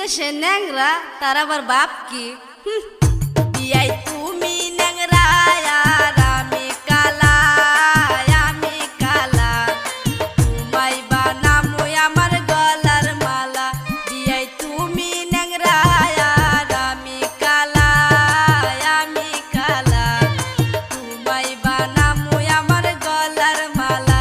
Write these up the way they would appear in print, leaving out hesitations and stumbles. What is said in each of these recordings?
যে সে ন্যাংরা তার আবার বাপ কি? বিয়াই তুমি ন্যাংরা আর আমি কালা, আমি কালা, তোমায় বানামো আমার গলার মালা। বিয়াই তুমি ন্যাংরা আর আমি কালা, আমি কালা, তোমায় বানামো আমার গলার মালা।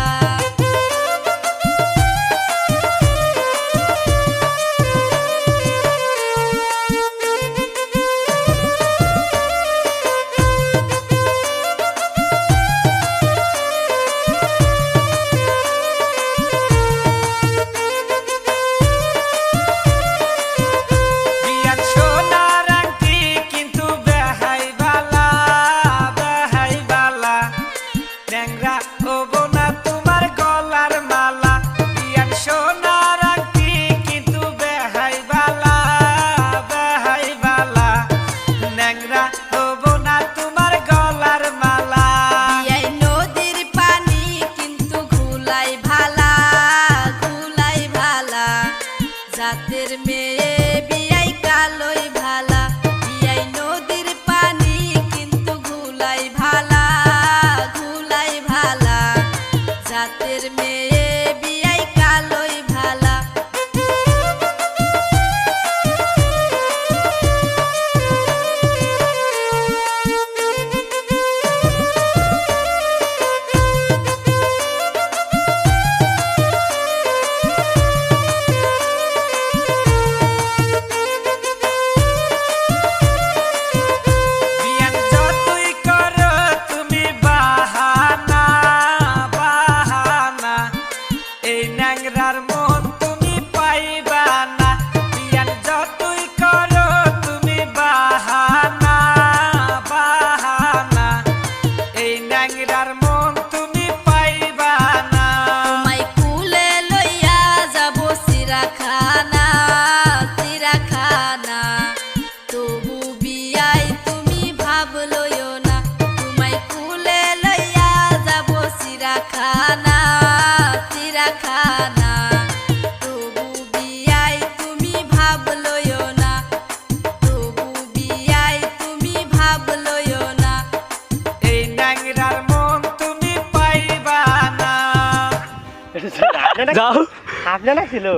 জাতের মেয়ে বিয়াই কালোই ভালা, বিয়াই নদীর পানি কিন্তু ঘুলাই ভালা, ঘুলাই ভালা, জাতের মেয়ে বিয়াই কালোই ভালা। মন তুমি পাইবা না, বিয়ান যতই করো তুমি বাহানা, বাহানা, এই ন্যাংরার মন তুমি পাইবা না। তোমায় কুলে লইয়া যাবো চিড়াখানা, চিড়াখানা, তবু বিয়াই তুমি ভাব লইও না। তোমায় কুলে লইয়া যাবো চিড়াখানা, চিড়াখানা, তবু বিয়াই তুমি ভাব লইও না, তবু বিয়াই তুমি ভাব লইও না। এই ন্যাংরার মন তুমি পাইবা না। যাও আপনারা ছিল।